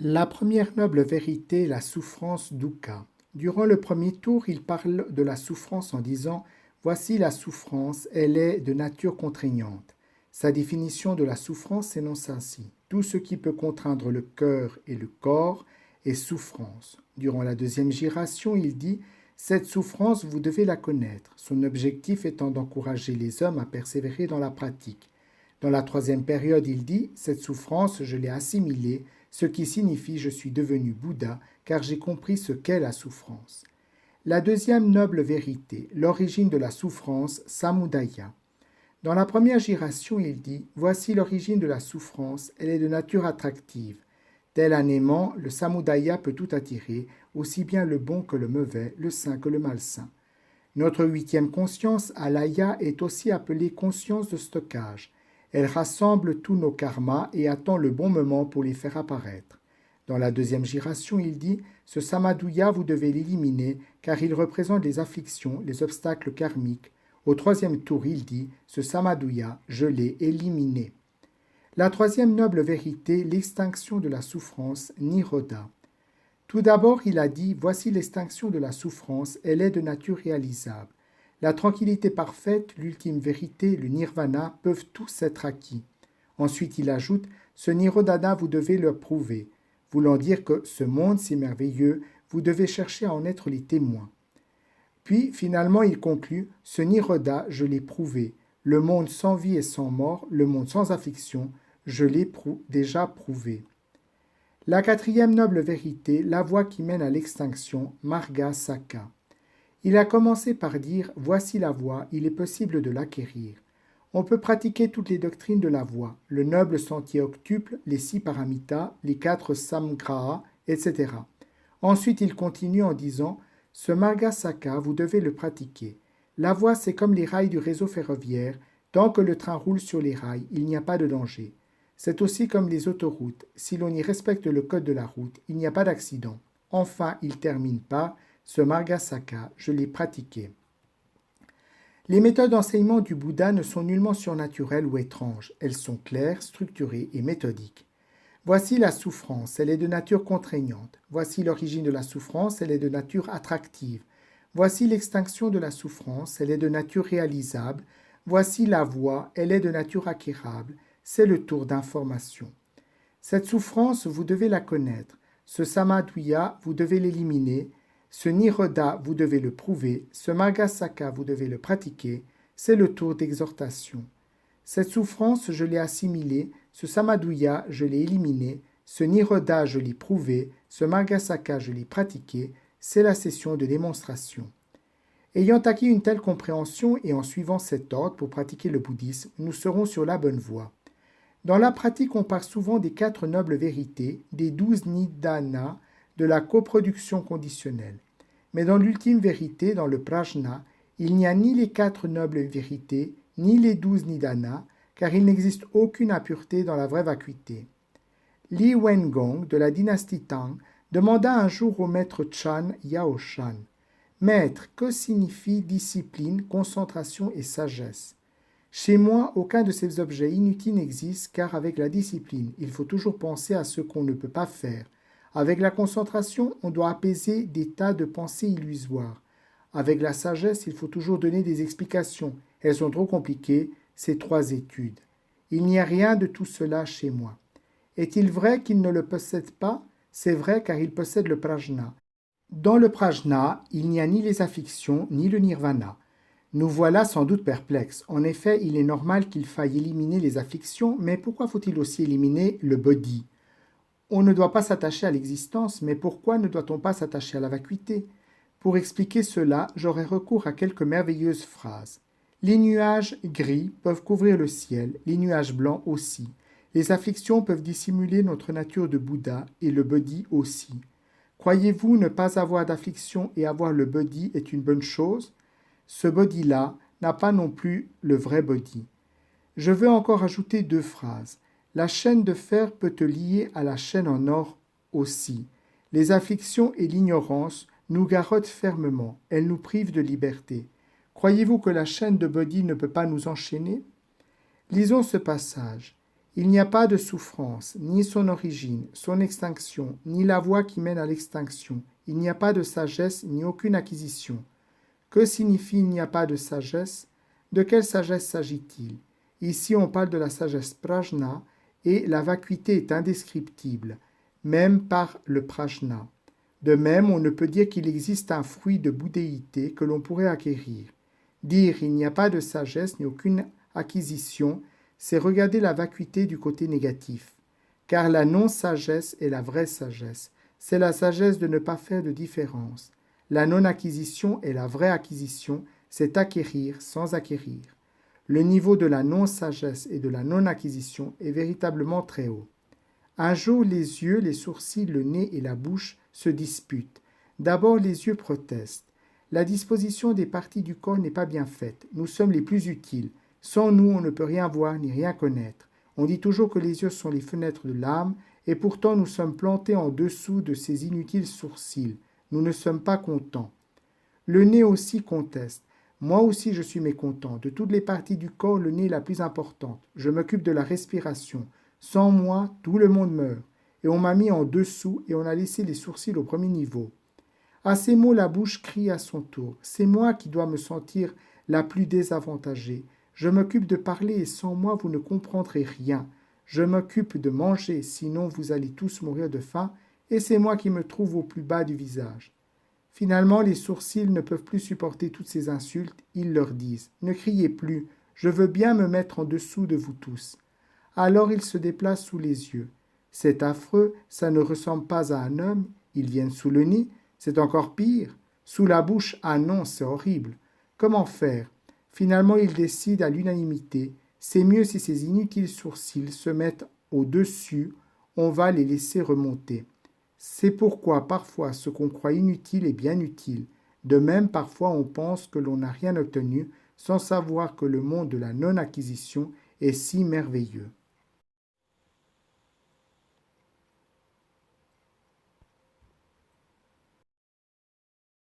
La première noble vérité, la souffrance dukkha. Durant le premier tour, il parle de la souffrance en disant « Voici la souffrance, elle est de nature contraignante ». Sa définition de la souffrance s'énonce ainsi. Tout ce qui peut contraindre le cœur et le corps est souffrance. Durant la deuxième giration, il dit « Cette souffrance, vous devez la connaître, son objectif étant d'encourager les hommes à persévérer dans la pratique. » Dans la troisième période, il dit « Cette souffrance, je l'ai assimilée, ce qui signifie je suis devenu Bouddha, car j'ai compris ce qu'est la souffrance. » La deuxième noble vérité, l'origine de la souffrance, Samudaya. Dans la première giration, il dit « Voici l'origine de la souffrance, elle est de nature attractive. Tel un aimant, le Samudaya peut tout attirer, aussi bien le bon que le mauvais, le sain que le malsain. Notre huitième conscience, Alaya, est aussi appelée conscience de stockage. Elle rassemble tous nos karmas et attend le bon moment pour les faire apparaître. Dans la deuxième giration, il dit « Ce samadhuya, vous devez l'éliminer, car il représente les afflictions, les obstacles karmiques. » Au troisième tour, il dit « Ce samadhuya, je l'ai éliminé. » La troisième noble vérité, l'extinction de la souffrance, Nirodha. Tout d'abord, il a dit « Voici l'extinction de la souffrance, elle est de nature réalisable. » La tranquillité parfaite, l'ultime vérité, le nirvana peuvent tous être acquis. Ensuite, il ajoute « Ce nirodhana, vous devez le prouver. » Voulant dire que ce monde si merveilleux, vous devez chercher à en être les témoins. Puis, finalement, il conclut « Ce nirodha, je l'ai prouvé. Le monde sans vie et sans mort, le monde sans affliction, je l'ai déjà prouvé. » La quatrième noble vérité, la voie qui mène à l'extinction, Marga Sakha. Il a commencé par dire « Voici la voie, il est possible de l'acquérir. » On peut pratiquer toutes les doctrines de la voie, le noble sentier octuple, les 6 paramitas, les 4 samgraha, etc. Ensuite, il continue en disant « Ce Marga Sakha, vous devez le pratiquer. La voie, c'est comme les rails du réseau ferroviaire. Tant que le train roule sur les rails, il n'y a pas de danger. C'est aussi comme les autoroutes. Si l'on y respecte le code de la route, il n'y a pas d'accident. » Enfin, il termine par « Ce Marga Sakha, je l'ai pratiqué. » Les méthodes d'enseignement du Bouddha ne sont nullement surnaturelles ou étranges. Elles sont claires, structurées et méthodiques. Voici la souffrance, elle est de nature contraignante. Voici l'origine de la souffrance, elle est de nature attractive. Voici l'extinction de la souffrance, elle est de nature réalisable. Voici la voie, elle est de nature acquérable. C'est le tour d'information. Cette souffrance, vous devez la connaître. Ce samadhuya, vous devez l'éliminer. Ce nirodha, vous devez le prouver. Ce marga sakha, vous devez le pratiquer. C'est le tour d'exhortation. Cette souffrance, je l'ai assimilée. Ce samadhuya, je l'ai éliminé. Ce nirodha, je l'ai prouvé. Ce marga sakha, je l'ai pratiqué. C'est la session de démonstration. Ayant acquis une telle compréhension et en suivant cet ordre pour pratiquer le bouddhisme, nous serons sur la bonne voie. Dans la pratique, on parle souvent des 4 nobles vérités, des 12 nidana, de la coproduction conditionnelle. Mais dans l'ultime vérité, dans le prajna, il n'y a ni les 4 nobles vérités, ni les 12 nidana, car il n'existe aucune impureté dans la vraie vacuité. Li Wengong, de la dynastie Tang, demanda un jour au maître Chan Yaoshan « Maître, que signifie discipline, concentration et sagesse ?» Chez moi, aucun de ces objets inutiles n'existe, car avec la discipline, il faut toujours penser à ce qu'on ne peut pas faire. Avec la concentration, on doit apaiser des tas de pensées illusoires. Avec la sagesse, il faut toujours donner des explications. Elles sont trop compliquées, ces 3 études. Il n'y a rien de tout cela chez moi. Est-il vrai qu'il ne le possède pas? C'est vrai, car il possède le prajna. Dans le prajna, il n'y a ni les afflictions, ni le nirvana. Nous voilà sans doute perplexes. En effet, il est normal qu'il faille éliminer les afflictions, mais pourquoi faut-il aussi éliminer le body? On ne doit pas s'attacher à l'existence, mais pourquoi ne doit-on pas s'attacher à la vacuité? Pour expliquer cela, j'aurai recours à quelques merveilleuses phrases. Les nuages gris peuvent couvrir le ciel, les nuages blancs aussi. Les afflictions peuvent dissimuler notre nature de Bouddha et le body aussi. Croyez-vous ne pas avoir d'affliction et avoir le body est une bonne chose? Ce body-là n'a pas non plus le vrai body. Je veux encore ajouter 2 phrases. La chaîne de fer peut te lier à la chaîne en or aussi. Les afflictions et l'ignorance nous garrottent fermement, elles nous privent de liberté. Croyez-vous que la chaîne de body ne peut pas nous enchaîner? Lisons ce passage. Il n'y a pas de souffrance, ni son origine, son extinction, ni la voie qui mène à l'extinction. Il n'y a pas de sagesse, ni aucune acquisition. Que signifie il n'y a pas de sagesse? De quelle sagesse s'agit-il? Ici, on parle de la sagesse prajna, et la vacuité est indescriptible, même par le prajna. De même, on ne peut dire qu'il existe un fruit de bouddhéité que l'on pourrait acquérir. Dire il n'y a pas de sagesse ni aucune acquisition, c'est regarder la vacuité du côté négatif. Car la non-sagesse est la vraie sagesse. C'est la sagesse de ne pas faire de différence. La non-acquisition est la vraie acquisition, c'est acquérir sans acquérir. Le niveau de la non-sagesse et de la non-acquisition est véritablement très haut. Un jour, les yeux, les sourcils, le nez et la bouche se disputent. D'abord, les yeux protestent. La disposition des parties du corps n'est pas bien faite. Nous sommes les plus utiles. Sans nous, on ne peut rien voir ni rien connaître. On dit toujours que les yeux sont les fenêtres de l'âme, et pourtant nous sommes plantés en dessous de ces inutiles sourcils. Nous ne sommes pas contents. Le nez aussi conteste. Moi aussi je suis mécontent. De toutes les parties du corps, le nez est la plus importante. Je m'occupe de la respiration. Sans moi, tout le monde meurt. Et on m'a mis en dessous et on a laissé les sourcils au premier niveau. À ces mots, la bouche crie à son tour. C'est moi qui dois me sentir la plus désavantagée. Je m'occupe de parler et sans moi, vous ne comprendrez rien. Je m'occupe de manger, sinon vous allez tous mourir de faim, et c'est moi qui me trouve au plus bas du visage. Finalement, les sourcils ne peuvent plus supporter toutes ces insultes. Ils leur disent « Ne criez plus, je veux bien me mettre en dessous de vous tous. » Alors ils se déplacent sous les yeux. C'est affreux, ça ne ressemble pas à un homme. Ils viennent sous le nez, c'est encore pire. Sous la bouche, ah non, c'est horrible. Comment faire? Finalement, ils décident à l'unanimité. C'est mieux si ces inutiles sourcils se mettent au-dessus, on va les laisser remonter. C'est pourquoi parfois ce qu'on croit inutile est bien utile. De même, parfois on pense que l'on n'a rien obtenu sans savoir que le monde de la non-acquisition est si merveilleux.